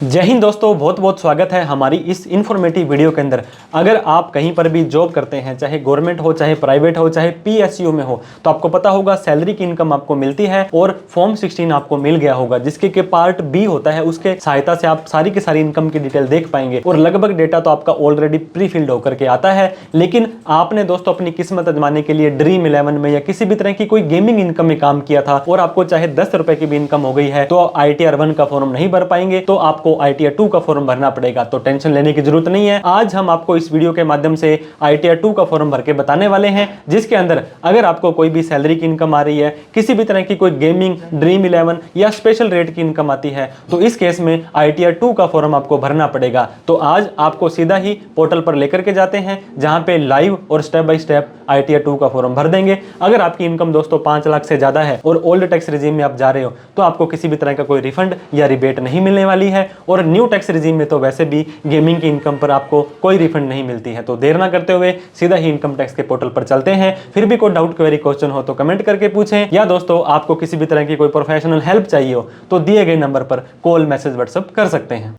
जय हिंद दोस्तों, बहुत बहुत स्वागत है हमारी इस इन्फॉर्मेटिव वीडियो के अंदर। अगर आप कहीं पर भी जॉब करते हैं, चाहे गवर्नमेंट हो, चाहे प्राइवेट हो, चाहे पीएसयू में हो, तो आपको पता होगा सैलरी की इनकम आपको मिलती है और फॉर्म 16 आपको मिल गया होगा, जिसके के पार्ट बी होता है। उसके सहायता से आप सारी की सारी इनकम की डिटेल देख पाएंगे और लगभग डेटा तो आपका ऑलरेडी प्री फिल्ड होकर के आता है। लेकिन आपने दोस्तों अपनी किस्मत आजमाने के लिए ड्रीम 11 में या किसी भी तरह की कोई गेमिंग इनकम में काम किया था और आपको चाहे 10 रुपए की भी इनकम हो गई है, तो ITR 1 का फॉर्म नहीं भर पाएंगे, तो आपको ITR 2 का फॉर्म भरना पड़ेगा। तो टेंशन लेने की जरूरत नहीं है। आज हम आपको इस वीडियो के माध्यम से ITR 2 का फॉर्म भर के बताने वाले हैं, जिसके अंदर अगर आपको कोई भी सैलरी की इनकम आ रही है, किसी भी तरह की कोई गेमिंग, ड्रीम 11 या स्पेशल रेट की इनकम आती है, तो इस केस में ITR 2 का फॉर्म आपको भरना पड़ेगा। तो आज आपको सीधा ही पोर्टल पर लेकर के जाते हैं, जहां पे लाइव और स्टेप बाय स्टेप ITR 2 का फॉर्म भर देंगे। अगर आपकी इनकम दोस्तों 5 लाख से ज्यादा है और ओल्ड टैक्स रिजीम में आप जा रहे हो, तो आपको किसी भी तरह का कोई रिफंड या रिबेट नहीं मिलने वाली है। और न्यू टैक्स रिजीम में तो वैसे भी गेमिंग की इनकम पर आपको कोई रिफंड नहीं मिलती है। तो देर ना करते हुए सीधा ही इनकम टैक्स के पोर्टल पर चलते हैं। फिर भी कोई डाउट, क्वेरी, क्वेश्चन हो तो कमेंट करके पूछें, या दोस्तों आपको किसी भी तरह की कोई प्रोफेशनल हेल्प चाहिए हो तो दिए गए नंबर पर कॉल, मैसेज, व्हाट्सएप कर सकते हैं।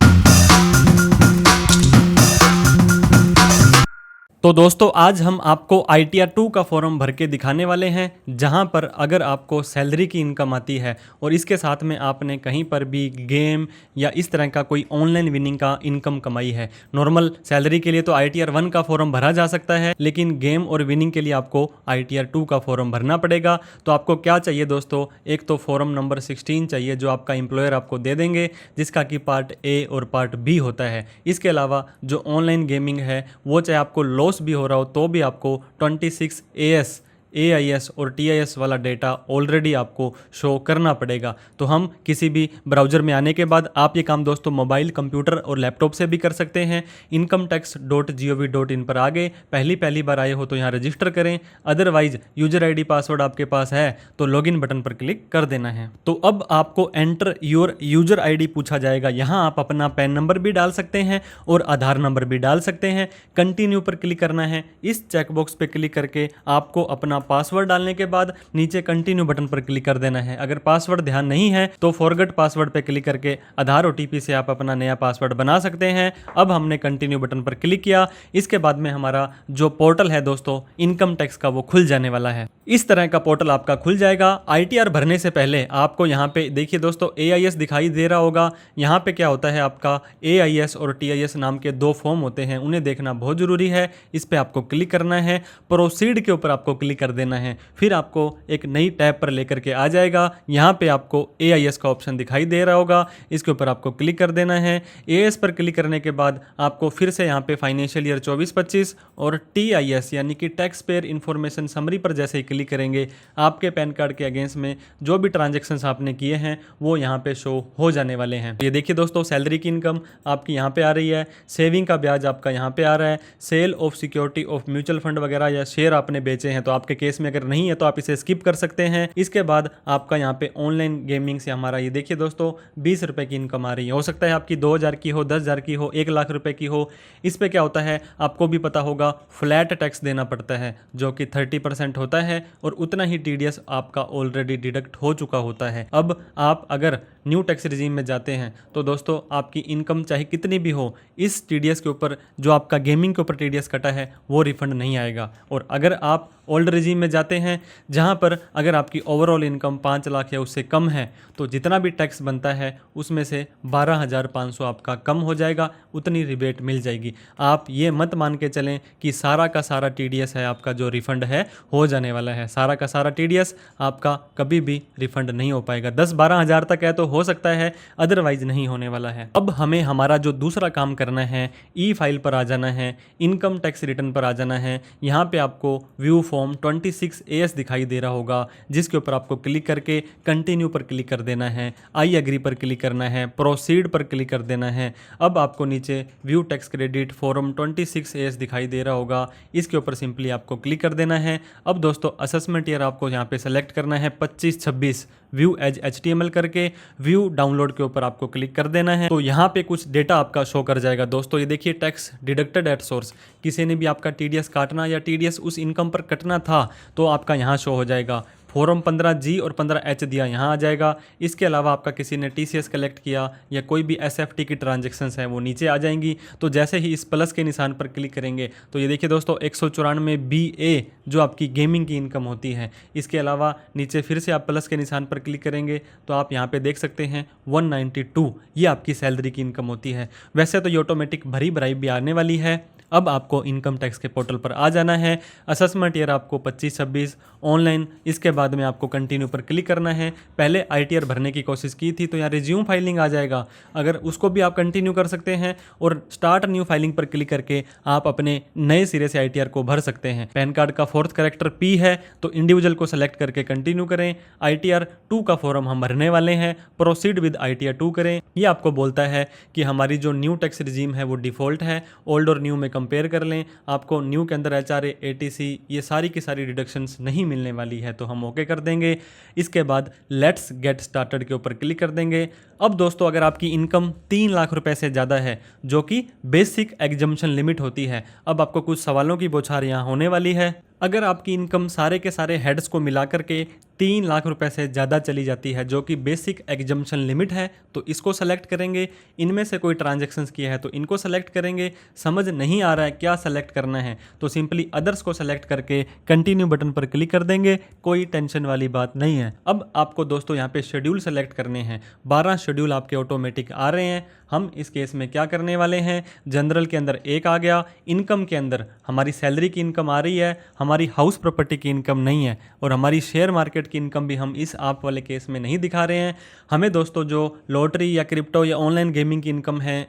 तो दोस्तों आज हम आपको ITR 2 का फॉर्म भर के दिखाने वाले हैं, जहां पर अगर आपको सैलरी की इनकम आती है और इसके साथ में आपने कहीं पर भी गेम या इस तरह का कोई ऑनलाइन विनिंग का इनकम कमाई है। नॉर्मल सैलरी के लिए तो ITR 1 का फॉर्म भरा जा सकता है, लेकिन गेम और विनिंग के लिए आपको ITR 2 का फॉर्म भरना पड़ेगा। तो आपको क्या चाहिए दोस्तों, एक तो फॉर्म नंबर 16 चाहिए, जो आपका एम्प्लॉयर आपको दे देंगे, जिसका कि पार्ट ए और पार्ट बी होता है। इसके अलावा जो ऑनलाइन गेमिंग है, वो चाहे आपको लॉस भी हो रहा हो तो भी आपको 26 AS, AIS और TIS वाला डेटा ऑलरेडी आपको शो करना पड़ेगा। तो हम किसी भी ब्राउज़र में आने के बाद आप ये काम दोस्तों मोबाइल, कंप्यूटर और लैपटॉप से भी कर सकते हैं। incometax.gov.in पर आ गए, पहली बार आए हो तो यहाँ रजिस्टर करें, अदरवाइज यूजर ID पासवर्ड आपके पास है तो लॉगिन बटन पर क्लिक कर देना है। तो अब आपको एंटर योर यूजर ID पूछा जाएगा। यहाँ आप अपना पैन नंबर भी डाल सकते हैं और आधार नंबर भी डाल सकते हैं। कंटिन्यू पर क्लिक करना है। इस चेकबॉक्स पर क्लिक करके आपको अपना पासवर्ड डालने के बाद नीचे कंटिन्यू बटन पर क्लिक कर देना है। अगर पासवर्ड ध्यान नहीं है तो फॉरगेट पासवर्ड पे क्लिक करके आधार OTP से आप अपना नया पासवर्ड बना सकते हैं। अब हमने कंटिन्यू बटन पर क्लिक किया। इसके बाद में हमारा जो पोर्टल है दोस्तों इनकम टैक्स का, वो खुल जाने वाला है। इस तरह का पोर्टल आपका खुल जाएगा। ITR भरने से पहले आपको यहाँ पे देखिए दोस्तों AIS दिखाई दे रहा होगा। यहाँ पे क्या होता है, आपका AIS और TIS नाम के 2 फॉर्म होते हैं, उन्हें देखना बहुत जरूरी है। इस पे आपको क्लिक करना है, प्रोसीड के ऊपर आपको क्लिक देना है। फिर आपको एक नई टैब पर लेकर के आ जाएगा। यहाँ पे आपको AIS का ऑप्शन दिखाई दे रहा होगा, इसके ऊपर आपको क्लिक कर देना है। AIS पर क्लिक करने के बाद आपको फिर से यहाँ पे फाइनेंशियल ईयर 24-25 और TIS यानी कि टैक्स पेयर इंफॉर्मेशन समरी पर जैसे ही क्लिक करेंगे, आपके पैन कार्ड के अगेंस्ट में जो भी ट्रांजेक्शन्स आपने किए हैं वो यहाँ पे शो हो जाने वाले हैं। ये देखिए दोस्तों, सैलरी की इनकम आपकी यहाँ पे आ रही है, सेविंग का ब्याज आपका यहाँ पे आ रहा है, sale of security of mutual fund वगैरह या शेयर आपने बेचे हैं, तो आपके केस में अगर नहीं है तो आप इसे स्किप कर सकते हैं। इसके बाद आपका यहाँ पे ऑनलाइन गेमिंग से हमारा ये देखिए दोस्तों 20 रुपए की इनकम आ रही है। हो सकता है आपकी 2000 की हो, 10,000 की हो, 1 लाख रुपए की हो। इस पे क्या होता है आपको भी पता होगा, फ्लैट टैक्स देना पड़ता है जो कि 30% होता है और उतना ही TDS आपका ऑलरेडी डिडक्ट हो चुका होता है। अब आप अगर न्यू टैक्स रिजीम में जाते हैं तो दोस्तों आपकी इनकम चाहे कितनी भी हो, इस TDS के ऊपर जो आपका गेमिंग के ऊपर TDS कटा है वो रिफंड नहीं आएगा। और अगर आप ओल्ड रिजीम में जाते हैं, जहां पर अगर आपकी ओवरऑल इनकम 5 लाख या उससे कम है, तो जितना भी टैक्स बनता है उसमें से 12,500 आपका कम हो जाएगा, उतनी रिबेट मिल जाएगी। आप ये मत मान के चलें कि सारा का सारा TDS है आपका जो रिफंड है हो जाने वाला है। सारा का सारा TDS आपका कभी भी रिफंड नहीं हो पाएगा। 10-12 हज़ार तक है तो हो सकता है, अदरवाइज नहीं होने वाला है। अब हमें हमारा जो दूसरा काम करना है, ई फाइल पर आ जाना है, इनकम टैक्स रिटर्न पर आ जाना है। यहाँ पे आपको व्यू फॉर्म 26 AS दिखाई दे रहा होगा, जिसके ऊपर आपको क्लिक करके कंटिन्यू पर क्लिक कर देना है, आई एग्री पर क्लिक करना है, प्रोसीड पर क्लिक कर देना है। अब आपको नीचे view tax credit form 26 AS दिखाई दे रहा होगा, इसके ऊपर सिंपली आपको क्लिक कर देना है। अब दोस्तों असेसमेंट ईयर आपको यहाँ पे सेलेक्ट करना है 25-26, व्यू एज HTML करके व्यू डाउनलोड के ऊपर आपको क्लिक कर देना है। तो यहाँ पे कुछ डेटा आपका शो कर जाएगा दोस्तों। ये देखिए टैक्स डिडक्टेड एट सोर्स, किसी ने भी आपका TDS काटना या TDS उस इनकम पर कटना था तो आपका यहाँ शो हो जाएगा। फॉर्म 15G और 15H दिया यहाँ आ जाएगा। इसके अलावा आपका किसी ने TCS कलेक्ट किया या कोई भी SFT की ट्रांजेक्शन्स हैं वो नीचे आ जाएंगी। तो जैसे ही इस प्लस के निशान पर क्लिक करेंगे तो ये देखिए दोस्तों 194 BA जो आपकी गेमिंग की इनकम होती है। इसके अलावा नीचे फिर से आप प्लस के निशान पर क्लिक करेंगे तो आप यहाँ पे देख सकते हैं 192 ये आपकी सैलरी की इनकम होती है। वैसे तो ये ऑटोमेटिक भरी भराई भी आने वाली है। अब आपको इनकम टैक्स के पोर्टल पर आ जाना है। असेसमेंट ईयर आपको 25-26 ऑनलाइन, इसके बाद में आपको कंटिन्यू पर क्लिक करना है। पहले ITR भरने की कोशिश की थी तो यहाँ रिज्यूम फाइलिंग आ जाएगा, अगर उसको भी आप कंटिन्यू कर सकते हैं और स्टार्ट न्यू फाइलिंग पर क्लिक करके आप अपने नए सिरे से ITR को भर सकते हैं। पैन कार्ड का 4th कैरेक्टर P है तो इंडिविजुअल को सेलेक्ट करके कंटिन्यू करें। ITR 2 का फॉर्म हम भरने वाले हैं, प्रोसीड विद ITR 2 करें। ये आपको बोलता है कि हमारी जो न्यू टैक्स रिजीम है वो डिफ़ॉल्ट है, ओल्ड और न्यू में कंपेयर कर लें। आपको न्यू के अंदर HRA ATC ये सारी की सारी डिडक्शंस नहीं मिलने वाली है तो हम ओके कर देंगे। इसके बाद लेट्स गेट स्टार्टेड के ऊपर क्लिक कर देंगे। अब दोस्तों अगर आपकी इनकम 3 लाख रुपए से ज़्यादा है जो कि बेसिक एग्जम्पशन लिमिट होती है, अब आपको कुछ सवालों की बौछार यहाँ होने वाली है। अगर आपकी इनकम सारे के सारे हेड्स को मिला करके 3 लाख रुपए से ज़्यादा चली जाती है जो कि बेसिक एग्जम्पशन लिमिट है तो इसको सेलेक्ट करेंगे। इनमें से कोई ट्रांजैक्शंस किया है तो इनको सेलेक्ट करेंगे। समझ नहीं आ रहा है क्या सेलेक्ट करना है तो सिंपली अदर्स को सेलेक्ट करके कंटिन्यू बटन पर क्लिक कर देंगे, कोई टेंशन वाली बात नहीं है। अब आपको दोस्तों यहाँ पे शेड्यूल सेलेक्ट करने हैं। 12 शेड्यूल आपके ऑटोमेटिक आ रहे हैं। हम इस केस में क्या करने वाले हैं, जनरल के अंदर 1 आ गया, इनकम के अंदर हमारी सैलरी की इनकम आ रही है, हमारी हाउस प्रॉपर्टी की इनकम नहीं है और हमारी शेयर मार्केट की इनकम भी हम इस आप वाले केस में नहीं दिखा रहे हैं। हमें दोस्तों जो लॉटरी या क्रिप्टो या ऑनलाइन गेमिंग की इनकम है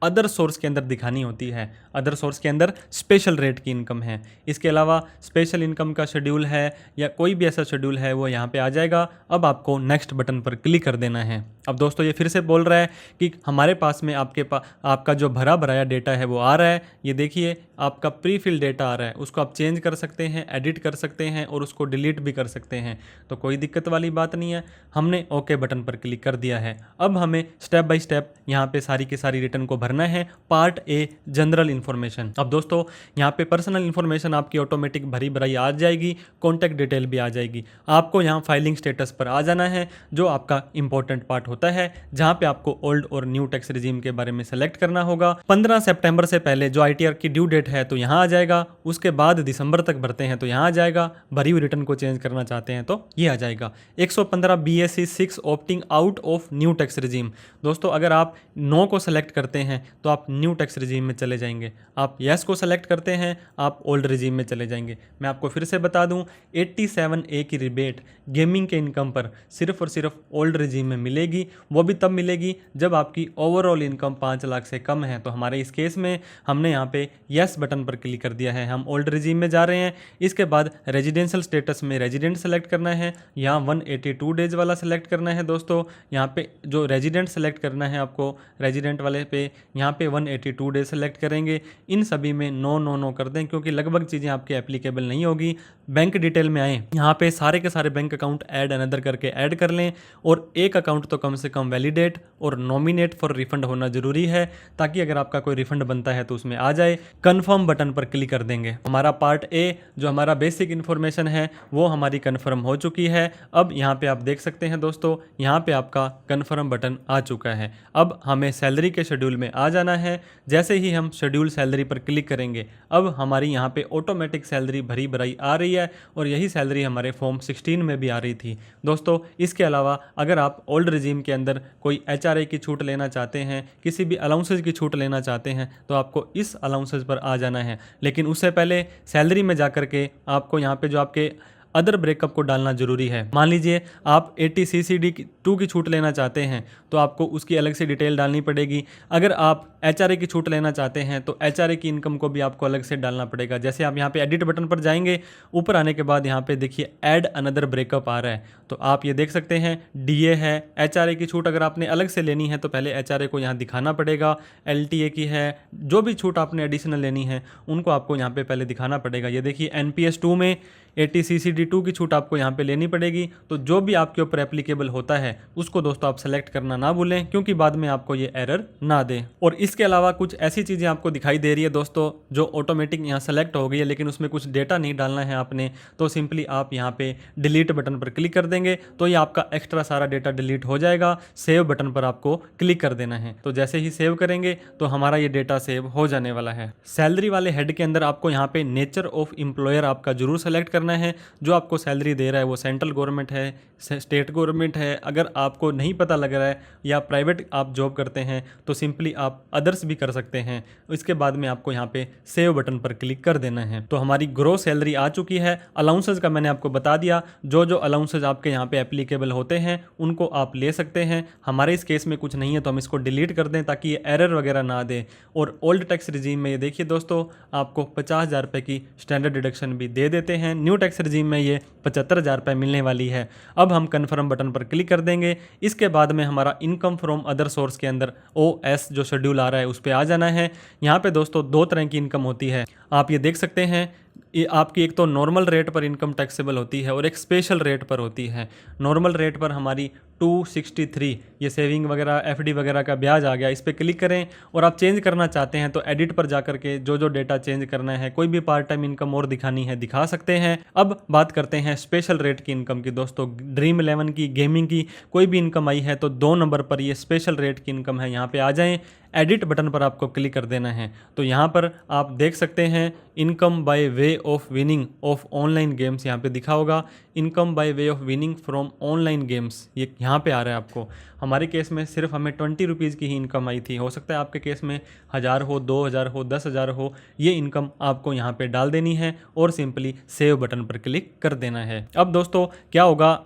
अदर सोर्स के अंदर दिखानी होती है। अदर सोर्स के अंदर स्पेशल रेट की इनकम है। इसके अलावा स्पेशल इनकम का शेड्यूल है या कोई भी ऐसा शेड्यूल है वो यहाँ पे आ जाएगा। अब आपको नेक्स्ट बटन पर क्लिक कर देना है। अब दोस्तों ये फिर से बोल रहा है कि हमारे पास में आपका जो भरा भराया डेटा है वो आ रहा है। ये देखिए आपका प्री फिल डेटा आ रहा है, उसको आप चेंज कर सकते हैं, एडिट कर सकते हैं और उसको डिलीट भी कर सकते हैं, तो कोई दिक्कत वाली बात नहीं है। हमने ओके बटन पर क्लिक कर दिया है। अब हमें स्टेप बाय स्टेप यहाँ पे सारी की सारी रिटर्न को भरना है। Part a general information. अब दोस्तों यहाँ पे पर्सनल इन्फॉर्मेशन आपकी ऑटोमेटिक भरी भराई आ जाएगी, कॉन्टैक्ट डिटेल भी आ जाएगी। आपको यहाँ फाइलिंग स्टेटस पर आ जाना है जो आपका इंपॉर्टेंट पार्ट होता है, जहाँ पे आपको ओल्ड और न्यू टैक्स रिजीम के बारे में सेलेक्ट करना होगा। 15 सितंबर से पहले जो ITR की ड्यू डेट है तो यहाँ आ जाएगा। उसके बाद दिसंबर तक भरते हैं तो यहाँ आ जाएगा। भरी हुई रिटर्न को चेंज करना चाहते हैं तो ये आ जाएगा। 115 BSE 6 opting out of new tax regime. दोस्तों अगर आप नो को सेलेक्ट करते हैं तो आप न्यू टैक्स रिजीम में चले जाएंगे, आप येस को सेलेक्ट करते हैं आप ओल्ड रिजीम में चले जाएंगे। मैं आपको फिर से बता दूं 87A की रिबेट गेमिंग के इनकम पर सिर्फ और सिर्फ ओल्ड रिजीम में मिलेगी। वो भी तब मिलेगी जब आपकी ओवरऑल इनकम 5 लाख से कम है। तो हमारे इस केस में हमने यहाँ पे येस बटन पर क्लिक कर दिया है, हम ओल्ड रिजीम में जा रहे हैं। इसके बाद रेजिडेंशियल स्टेटस में रेजिडेंट सेलेक्ट करना है, यहाँ 182 डेज वाला सेलेक्ट करना है। दोस्तों यहाँ पे जो रेजिडेंट सेलेक्ट करना है आपको, रेजिडेंट वाले पे यहाँ पे 182 डेज सेलेक्ट करेंगे। इन सभी में नो नो नो कर दें क्योंकि लगभग चीज़ें आपके एप्लीकेबल नहीं होगी। बैंक डिटेल में आए, यहाँ पे सारे के सारे बैंक अकाउंट ऐड अनदर करके ऐड कर लें और एक अकाउंट तो कम से कम वैलिडेट और नॉमिनेट फॉर रिफंड होना जरूरी है ताकि अगर आपका कोई रिफंड बनता है तो उसमें आ जाए। कन्फर्म बटन पर क्लिक कर देंगे। हमारा पार्ट ए जो हमारा बेसिक इन्फॉर्मेशन है वो हमारी कन्फर्म हो चुकी है। अब यहाँ पे आप देख सकते हैं दोस्तों, यहाँ पे आपका कन्फर्म बटन आ चुका है। अब हमें सैलरी के शेड्यूल में आ जाना है। जैसे ही हम शेड्यूल सैलरी पर क्लिक करेंगे अब हमारी यहाँ पे ऑटोमेटिक सैलरी भरी भराई आ रही है और यही सैलरी हमारे फॉर्म 16 में भी आ रही थी। दोस्तों इसके अलावा अगर आप ओल्ड रिजीम के अंदर कोई HRA की छूट लेना चाहते हैं, किसी भी अलाउंसेज की छूट लेना चाहते हैं तो आपको इस अलाउंसेज पर आ जाना है। लेकिन उससे पहले सैलरी में जा करके आपको यहाँ पे जो आपके अदर ब्रेकअप को डालना जरूरी है। मान लीजिए आप 80CCD 2 की छूट लेना चाहते हैं तो आपको उसकी अलग से डिटेल डालनी पड़ेगी। अगर आप HRA की छूट लेना चाहते हैं तो HRA की इनकम को भी आपको अलग से डालना पड़ेगा। जैसे आप यहाँ पे एडिट बटन पर जाएंगे, ऊपर आने के बाद यहाँ पे देखिए ऐड अनदर ब्रेकअप आ रहा है तो आप ये देख सकते हैं DA है। HRA की छूट अगर आपने अलग से लेनी है तो पहले HRA को यहाँ दिखाना पड़ेगा। LTA की है, जो भी छूट आपने एडिशनल लेनी है उनको आपको यहाँ पे पहले दिखाना पड़ेगा। ये देखिए NPS 2 में 80CCD 2 की छूट आपको यहाँ पे लेनी पड़ेगी। तो जो भी आपके ऊपर एप्लीकेबल होता है उसको दोस्तों आप सेलेक्ट करना ना भूलें, क्योंकि बाद में आपको ये एरर ना दे। और इसके अलावा कुछ ऐसी चीज़ें आपको दिखाई दे रही है दोस्तों जो ऑटोमेटिक यहाँ सेलेक्ट हो गई है, लेकिन उसमें कुछ डेटा नहीं डालना है आपने, तो सिंपली आप यहाँ पे डिलीट बटन पर क्लिक कर देंगे तो ये आपका एक्स्ट्रा सारा डेटा डिलीट हो जाएगा। सेव बटन पर आपको क्लिक कर देना है। तो जैसे ही सेव करेंगे तो हमारा ये डेटा सेव हो जाने वाला है। सैलरी वाले हेड के अंदर आपको यहाँ पे नेचर ऑफ एम्प्लॉयर आपका जरूर सेलेक्ट करना है। जो आपको सैलरी दे रहा है वो सेंट्रल गवर्नमेंट है, स्टेट गवर्नमेंट है। अगर आपको नहीं पता लग रहा है या प्राइवेट आप जॉब करते हैं तो सिंपली आप अदर्स भी कर सकते हैं। इसके बाद में आपको यहाँ पे सेव बटन पर क्लिक कर देना है। तो हमारी ग्रोस सैलरी आ चुकी है। अलाउंसेस का मैंने आपको बता दिया, जो जो अलाउंसेस आपके यहाँ पे एप्लीकेबल होते हैं उनको आप ले सकते हैं। हमारे इस केस में कुछ नहीं है तो हम इसको डिलीट कर दें ताकि ये एरर वगैरह ना दे। और ओल्ड टैक्स रिजीम में ये देखिए दोस्तों आपको 50,000 रुपये की स्टैंडर्ड डिडक्शन भी दे देते हैं। न्यू टैक्स रिजीम में ये 75,000 रुपये मिलने वाली है। अब हम कन्फर्म बटन पर क्लिक कर देंगे। इसके बाद में हमारा इनकम फ्रॉम अदर सोर्स के अंदर OS जो शेड्यूल आ रहा है उस पर आ जाना है। यहाँ पे दोस्तों 2 तरह की इनकम होती है, आप ये देख सकते हैं। ये आपकी एक तो नॉर्मल रेट पर इनकम टैक्सेबल होती है और एक स्पेशल रेट पर होती है। नॉर्मल रेट पर हमारी 263 ये सेविंग वगैरह FD वगैरह का ब्याज आ गया, इस पर क्लिक करें। और आप चेंज करना चाहते हैं तो एडिट पर जाकर के जो जो डेटा चेंज करना है, कोई भी पार्ट टाइम इनकम और दिखानी है दिखा सकते हैं। अब बात करते हैं स्पेशल रेट की इनकम की दोस्तों। ड्रीम 11 की, गेमिंग की कोई भी इनकम आई है तो 2 नंबर पर ये स्पेशल रेट की इनकम है। यहाँ पे आ जाएं, एडिट बटन पर आपको क्लिक कर देना है। तो यहाँ पर आप देख सकते हैं income by way of winning of online games, यहाँ पे दिखा होगा income by way of winning from online games, ये यहाँ पे आ रहा है आपको। हमारे केस में सिर्फ हमें 20 रुपीज़ की ही इनकम आई थी। हो सकता है आपके केस में 1000 हो, 2000 हो, 10,000 हो। ये इनकम आपको यहाँ पे डाल देनी है और सिंपली सेव बटन पर क्लिक कर देना है। अब दोस्तों क्या होगा,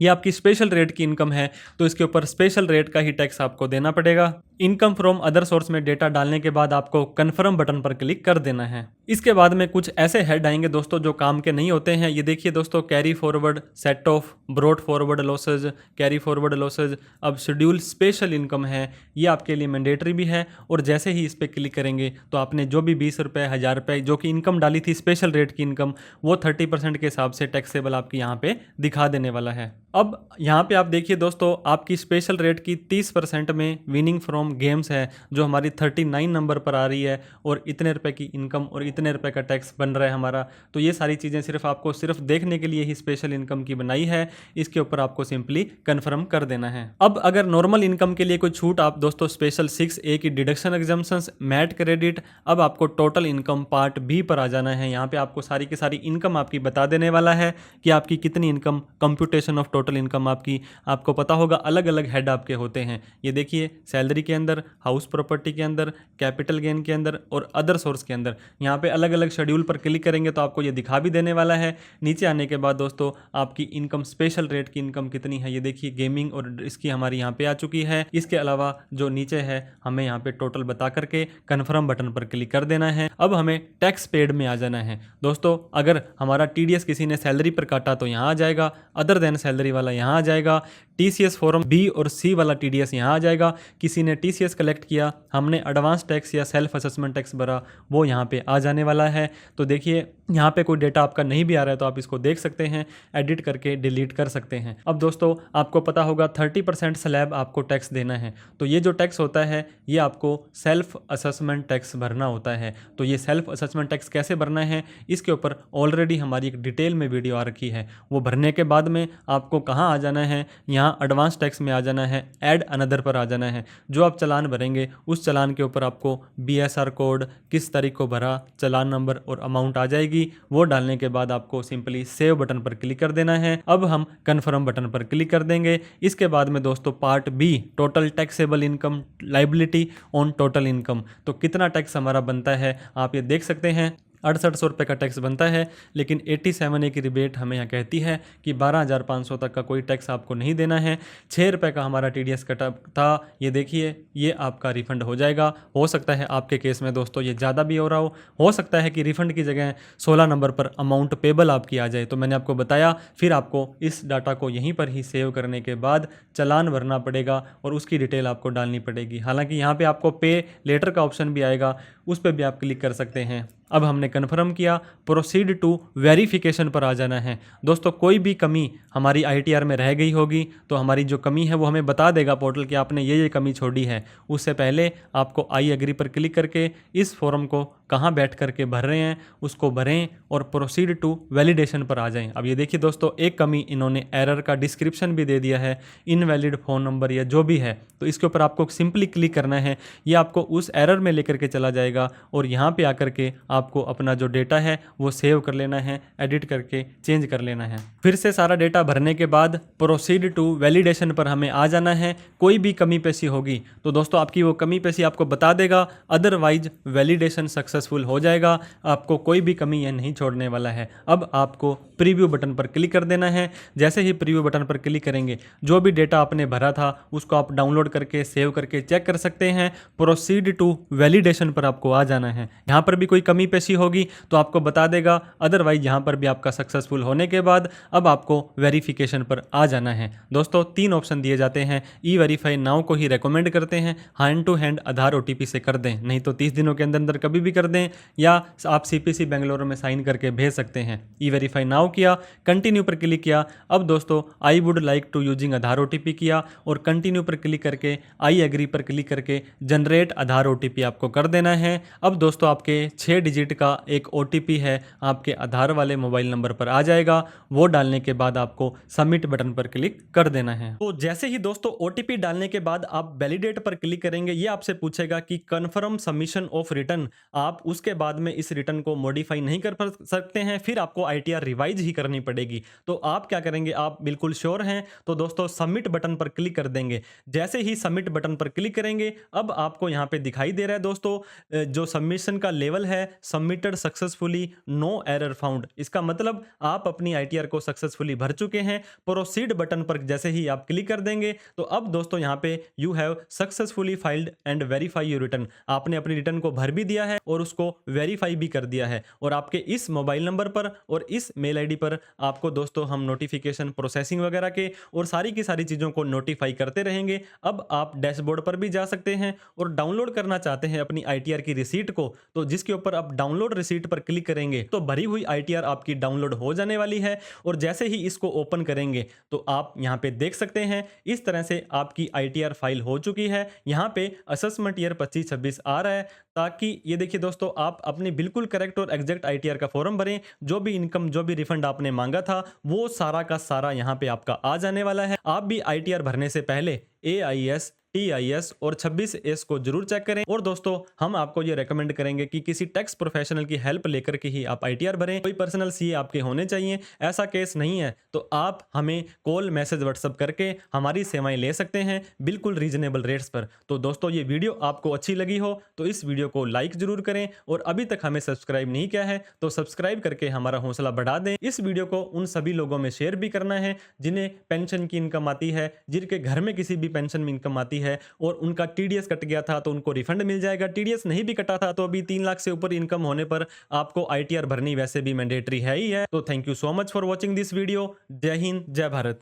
ये आपकी स्पेशल रेट की इनकम है तो इसके ऊपर स्पेशल रेट का ही टैक्स आपको देना पड़ेगा। इनकम फ्रॉम अदर सोर्स में डेटा डालने के बाद आपको कन्फर्म बटन पर क्लिक कर देना है। इसके बाद में कुछ ऐसे हेड आएंगे दोस्तों जो काम के नहीं होते हैं। ये देखिए दोस्तों, carry forward, set of, brought forward losses, carry forward losses. अब शेड्यूल स्पेशल इनकम है, ये आपके लिए मैंडेटरी भी है। और जैसे ही इस पर क्लिक करेंगे तो आपने जो भी 20 रुपये, 1000 रुपये जो कि इनकम डाली थी स्पेशल रेट की इनकम, वो 30% के हिसाब से टैक्सेबल आपकी यहाँ पे दिखा देने वाला है। अब यहाँ पे आप देखिए दोस्तों, आपकी स्पेशल रेट की 30% में विनिंग फ्रॉम गेम्स है जो हमारी 39 नंबर पर आ रही है, और इतने रुपए की इनकम और इतने रुपए का टैक्स बन रहा है हमारा। तो ये सारी चीज़ें सिर्फ आपको सिर्फ देखने के लिए ही स्पेशल इनकम की बनाई है। इसके ऊपर आपको सिंपली कन्फर्म कर देना है। अब अगर नॉर्मल इनकम के लिए कोई छूट आप दोस्तों स्पेशल 6A की डिडक्शन एग्जाम्पशंस, मैट क्रेडिट, अब आपको टोटल इनकम पार्ट B पर आ जाना है। यहाँ पे आपको सारी की सारी इनकम आपकी बता देने वाला है कि आपकी कितनी income, computation of total income आपकी, आपको पता होगा अलग अलग हेड आपके होते हैं। ये देखिए सैलरी के अंदर, हाउस प्रॉपर्टी के अंदर, कैपिटल गेन के अंदर और अदर सोर्स के अंदर, यहाँ पे अलग अलग शेड्यूल पर क्लिक करेंगे तो आपको ये दिखा भी देने वाला है। नीचे आने के बाद दोस्तों आपकी इनकम, स्पेशल रेट की इनकम कितनी है, ये देखिए गेमिंग और इसकी हमारी यहाँ पे आ चुकी है। इसके अलावा जो नीचे है हमें यहाँ पे टोटल बता करके कन्फर्म बटन पर क्लिक कर देना है। अब हमें टैक्स पेड में आ जाना है दोस्तों। अगर हमारा TDS किसी ने सैलरी पर काटा तो यहाँ आ जाएगा, अदर देन सैलरी वाला यहाँ आ जाएगा, TCS फॉर्म B और C वाला TDS यहाँ आ जाएगा। किसी ने TCS कलेक्ट किया, हमने एडवांस टैक्स या सेल्फ असेसमेंट टैक्स भरा, वो यहाँ पे आ जाने वाला है। तो देखिए यहाँ पे कोई डेटा आपका नहीं भी आ रहा है तो आप इसको देख सकते हैं, एडिट करके डिलीट कर सकते हैं। अब दोस्तों आपको पता होगा 30% स्लैब आपको टैक्स देना है। तो ये जो टैक्स होता है ये आपको सेल्फ असेसमेंट टैक्स भरना होता है। तो ये सेल्फ असेसमेंट टैक्स कैसे भरना है इसके ऊपर ऑलरेडी हमारी एक डिटेल में वीडियो आ रखी है। वो भरने के बाद में आपको कहाँ आ जाना है, यहाँ एडवांस टैक्स में आ जाना है, ऐड अनदर पर आ जाना है। जो आप चालान भरेंगे उस चालान के ऊपर आपको BSR कोड, किस तारीख को भरा, चालान नंबर और अमाउंट आ जाएगी। वो डालने के बाद आपको सिंपली सेव बटन पर क्लिक कर देना है। अब हम कन्फर्म बटन पर क्लिक कर देंगे। इसके बाद में दोस्तों part B, total taxable income, liability on total income, तो कितना टैक्स हमारा बनता है आप ये देख सकते हैं। 6800 रुपये का टैक्स बनता है, लेकिन 87A की रिबेट हमें यहाँ कहती है कि 12,500 तक का कोई टैक्स आपको नहीं देना है। 6 रुपये का हमारा TDS कटा था, ये देखिए ये आपका रिफंड हो जाएगा। हो सकता है आपके केस में दोस्तों ये ज़्यादा भी हो रहा हो सकता है कि रिफंड की जगह 16 नंबर पर अमाउंट पेबल आपकी आ जाए। तो मैंने आपको बताया, फिर आपको इस डाटा को यहीं पर ही सेव करने के बाद चालान भरना पड़ेगा और उसकी डिटेल आपको डालनी पड़ेगी। हालाँकि यहाँ पर आपको पे लेटर का ऑप्शन भी आएगा, उस पर भी आप क्लिक कर सकते हैं। अब हमने कन्फर्म किया, प्रोसीड टू वेरिफिकेशन पर आ जाना है। दोस्तों कोई भी कमी हमारी आईटीआर में रह गई होगी तो हमारी जो कमी है वो हमें बता देगा पोर्टल कि आपने ये कमी छोड़ी है। उससे पहले आपको आई एग्री पर क्लिक करके इस फॉर्म को कहाँ बैठ करके भर रहे हैं उसको भरें और प्रोसीड टू वैलिडेशन पर आ जाएं। अब ये देखिए दोस्तों, एक कमी इन्होंने एरर का डिस्क्रिप्शन भी दे दिया है, इनवैलिड फ़ोन नंबर या जो भी है। तो इसके ऊपर आपको सिंपली क्लिक करना है, ये आपको उस एरर में लेकर के चला जाएगा और यहाँ पे आकर के आपको अपना जो डेटा है वो सेव कर लेना है, एडिट करके चेंज कर लेना है। फिर से सारा डेटा भरने के बाद प्रोसीड टू वैलिडेशन पर हमें आ जाना है। कोई भी कमी पेशी होगी तो दोस्तों आपकी वो कमी पेशी आपको बता देगा, अदरवाइज वैलिडेशन सक्सेसफुल हो जाएगा। आपको कोई भी कमी यह नहीं छोड़ने वाला है। अब आपको प्रीव्यू बटन पर क्लिक कर देना है। जैसे ही प्रीव्यू बटन पर क्लिक करेंगे जो भी डेटा आपने भरा था उसको आप डाउनलोड करके सेव करके चेक कर सकते हैं। प्रोसीड टू वैलिडेशन पर आपको आ जाना है। यहाँ पर भी कोई कमी पेशी होगी तो आपको बता देगा, अदरवाइज यहाँ पर भी आपका सक्सेसफुल होने के बाद अब आपको वेरिफिकेशन पर आ जाना है। दोस्तों 3 ऑप्शन दिए जाते हैं, ई वेरीफाई नाउ को ही रेकमेंड करते हैं, hand to hand Aadhaar OTP से कर दें, नहीं तो 30 दिनों के अंदर अंदर कभी भी कर दें, या आप सीपीसी बेंगलोर में साइन करके भेज सकते हैं। ई वेरीफाई नाउ किया, कंटिन्यू पर क्लिक किया। अब दोस्तों I would like to using Aadhaar OTP किया और कंटिन्यू पर क्लिक करके आई एग्री पर क्लिक करके जनरेट आधार ओटीपी आपको कर देना है। अब दोस्तों आपके 6 डिजिट का एक ओटीपी है आपके आधार वाले मोबाइल नंबर पर आ जाएगा। वो डालने के बाद आपको सबमिट बटन पर क्लिक कर देना है। तो जैसे ही दोस्तों ओटीपी डालने के बाद आप वैलिडेट पर क्लिक करेंगे, ये आपसे पूछेगा कि कन्फर्म सबमिशन ऑफ रिटर्न। आप उसके बाद में इस रिटर्न को मॉडिफाई नहीं कर सकते हैं, फिर आपको आईटीआर रिवाइज ही करनी पड़ेगी। तो आप क्या करेंगे, आप बिल्कुल श्योर हैं तो दोस्तों सबमिट बटन पर क्लिक कर देंगे। जैसे ही सबमिट बटन पर क्लिक करेंगे अब आपको यहाँ पे दिखाई दे रहा है दोस्तों जो सबमिशन का लेवल है, submitted successfully, no error found. इसका मतलब आप अपनी आईटीआर को सक्सेसफुली भर चुके हैं। प्रोसीड बटन पर जैसे ही आप क्लिक कर देंगे तो अब दोस्तों यहाँ पे you have successfully filed and verify your return. आपने अपनी रिटर्न को भर भी दिया है और उसको वेरीफाई भी कर दिया है, और आपके इस मोबाइल नंबर पर और इस मेल आईडी पर आपको दोस्तों हम नोटिफिकेशन प्रोसेसिंग वगैरह के और सारी की सारी चीज़ों को नोटिफाई करते रहेंगे। अब आप डैशबोर्ड पर भी जा सकते हैं और डाउनलोड करना चाहते हैं अपनी आईटीआर की रिसीट को, तो जिसके ऊपर आप डाउनलोड रिसीट पर क्लिक करेंगे तो भरी हुई आईटीआर आपकी डाउनलोड हो जाने वाली है। और जैसे ही इसको ओपन करेंगे तो आप यहाँ पे देख सकते हैं इस तरह से आपकी आईटीआर फाइल हो चुकी है। यहाँ पे असेसमेंट ईयर 25-26 आ रहा है, ताकि ये देखिए दोस्तों आप अपनी बिल्कुल करेक्ट और एग्जैक्ट आईटीआर का फॉर्म भरें। जो भी इनकम जो भी रिफंड आपने मांगा था वो सारा का सारा यहाँ पे आपका आ जाने वाला है। आप भी आईटीआर भरने से पहले AIS, TIS और 26S को जरूर चेक करें। और दोस्तों हम आपको ये रेकमेंड करेंगे कि किसी टैक्स प्रोफेशनल की हेल्प लेकर के ही आप आईटीआर भरें। कोई पर्सनल सीए आपके होने चाहिए, ऐसा केस नहीं है तो आप हमें कॉल, मैसेज, व्हाट्सएप करके हमारी सेवाएं ले सकते हैं बिल्कुल रीजनेबल रेट्स पर। तो दोस्तों ये वीडियो आपको अच्छी लगी हो तो इस वीडियो को लाइक जरूर करें, और अभी तक हमें सब्सक्राइब नहीं किया है तो सब्सक्राइब करके हमारा हौसला बढ़ा दें। इस वीडियो को उन सभी लोगों में शेयर भी करना है जिन्हें पेंशन की इनकम आती है, जिनके घर में किसी भी पेंशन में इनकम आती है और उनका टीडीएस कट गया था तो उनको रिफंड मिल जाएगा। टीडीएस नहीं भी कटा था तो अभी 3 लाख से ऊपर इनकम होने पर आपको आईटीआर भरनी वैसे भी मैंडेटरी है ही है। तो thank you so much for watching this video. जय हिंद, जय भारत।